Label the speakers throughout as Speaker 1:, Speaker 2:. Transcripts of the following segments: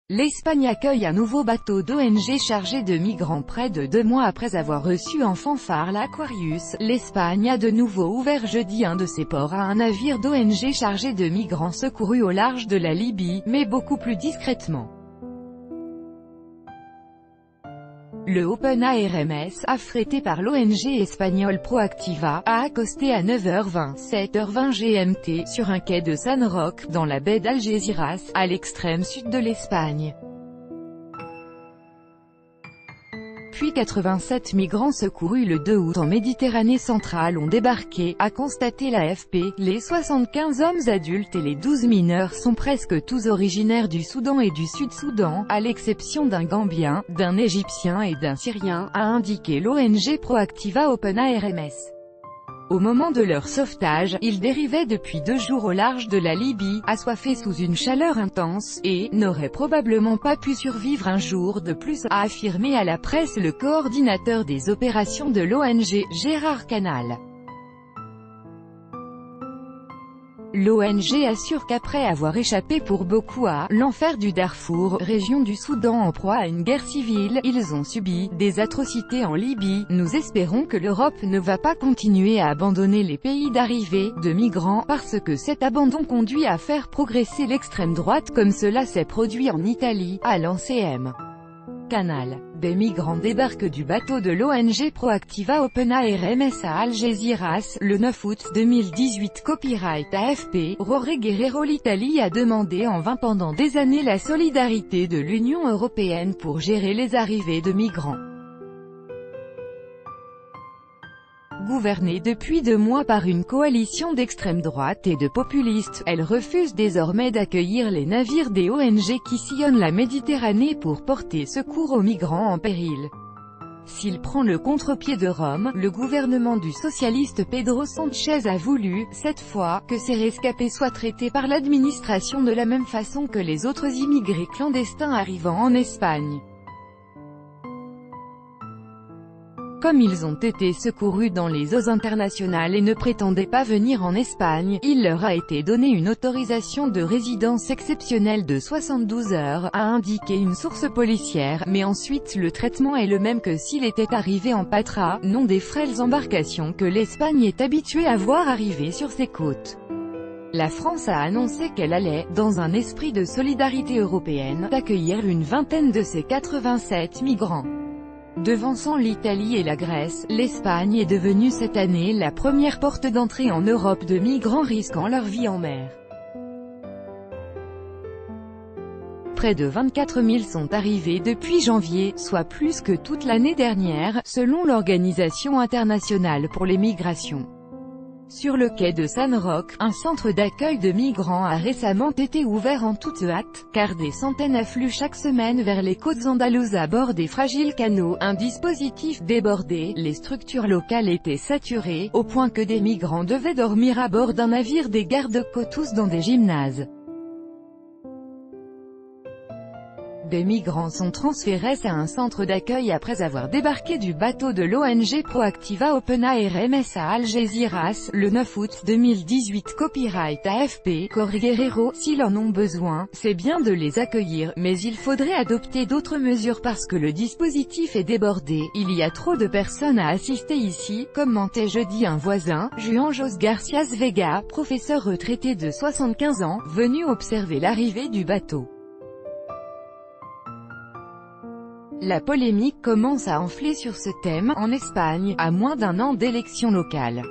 Speaker 1: L'Espagne accueille un nouveau bateau d'ONG chargé de migrants près de 2 mois après avoir reçu en fanfare l'Aquarius. L'Espagne a de nouveau ouvert jeudi un de ses ports à un navire d'ONG chargé de migrants secourus au large de la Libye, mais beaucoup plus discrètement. Le Open ARMS, affrété par l'ONG espagnole Proactiva, a accosté à 9h20, 7h20 GMT, sur un quai de San Roque, dans la baie d'Algeciras, à l'extrême sud de l'Espagne. Puis 87 migrants secourus le 2 août en Méditerranée centrale ont débarqué, a constaté l'AFP. Les 75 hommes adultes et les 12 mineurs sont presque tous originaires du Soudan et du Sud-Soudan, à l'exception d'un Gambien, d'un Égyptien et d'un Syrien, a indiqué l'ONG Proactiva Open ARMS. Au moment de leur sauvetage, ils dérivaient depuis 2 jours au large de la Libye, assoiffés sous une chaleur intense, et n'auraient probablement pas pu survivre un jour de plus, a affirmé à la presse le coordinateur des opérations de l'ONG, Gérard Canal. L'ONG assure qu'après avoir échappé pour beaucoup à l'enfer du Darfour, région du Soudan en proie à une guerre civile, ils ont subi des atrocités en Libye. Nous espérons que l'Europe ne va pas continuer à abandonner les pays d'arrivée de migrants, parce que cet abandon conduit à faire progresser l'extrême droite comme cela s'est produit en Italie, a lancé M. Canal. Des migrants débarquent du bateau de l'ONG Proactiva Open ARMS à Algeciras, le 9 août 2018. Copyright AFP. Jorge Guerrero. L'Italie a demandé en vain pendant des années la solidarité de l'Union européenne pour gérer les arrivées de migrants. Gouvernée depuis 2 mois par une coalition d'extrême droite et de populistes, elle refuse désormais d'accueillir les navires des ONG qui sillonnent la Méditerranée pour porter secours aux migrants en péril. S'il prend le contre-pied de Rome, le gouvernement du socialiste Pedro Sánchez a voulu, cette fois, que ces rescapés soient traités par l'administration de la même façon que les autres immigrés clandestins arrivant en Espagne. Comme ils ont été secourus dans les eaux internationales et ne prétendaient pas venir en Espagne, il leur a été donné une autorisation de résidence exceptionnelle de 72 heures, a indiqué une source policière, mais ensuite le traitement est le même que s'il était arrivé en Patra, nom des frêles embarcations que l'Espagne est habituée à voir arriver sur ses côtes. La France a annoncé qu'elle allait, dans un esprit de solidarité européenne, accueillir une vingtaine de ces 87 migrants. Devançant l'Italie et la Grèce, l'Espagne est devenue cette année la première porte d'entrée en Europe de migrants risquant leur vie en mer. Près de 24 000 sont arrivés depuis janvier, soit plus que toute l'année dernière, selon l'Organisation internationale pour les migrations. Sur le quai de San Roque, un centre d'accueil de migrants a récemment été ouvert en toute hâte, car des centaines affluent chaque semaine vers les côtes andalouses à bord des fragiles canots, un dispositif débordé. Les structures locales étaient saturées, au point que des migrants devaient dormir à bord d'un navire des gardes-côtes, tous dans des gymnases. Des migrants sont transférés à un centre d'accueil après avoir débarqué du bateau de l'ONG Proactiva Open ARMS à Algeciras, le 9 août 2018. Copyright AFP. Jorge Guerrero. S'ils en ont besoin, c'est bien de les accueillir, mais il faudrait adopter d'autres mesures parce que le dispositif est débordé. Il y a trop de personnes à assister ici, commentait jeudi un voisin, Juan Jos Garcias Vega, professeur retraité de 75 ans, venu observer l'arrivée du bateau. La polémique commence à enfler sur ce thème, en Espagne, à moins d'1 an d'élections locales.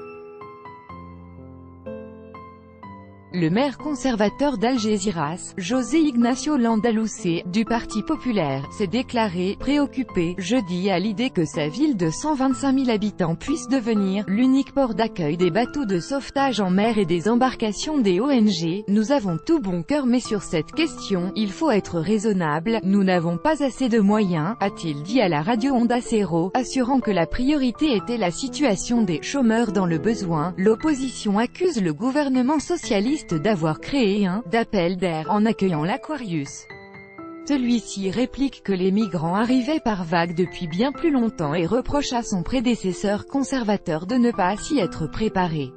Speaker 1: Le maire conservateur d'Algeciras, José Ignacio Landaluce, du Parti populaire, s'est déclaré préoccupé jeudi à l'idée que sa ville de 125 000 habitants puisse devenir l'unique port d'accueil des bateaux de sauvetage en mer et des embarcations des ONG. Nous avons tout bon cœur, mais sur cette question, il faut être raisonnable, nous n'avons pas assez de moyens, a-t-il dit à la radio Onda Cero, assurant que la priorité était la situation des chômeurs dans le besoin. L'opposition accuse le gouvernement socialiste d'avoir créé un appel d'air en accueillant l'Aquarius. Celui-ci réplique que les migrants arrivaient par vagues depuis bien plus longtemps et reproche à son prédécesseur conservateur de ne pas s'y être préparé.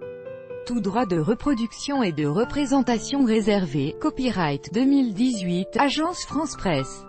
Speaker 1: tout droit de reproduction et de représentation réservé. Copyright 2018, Agence France Presse.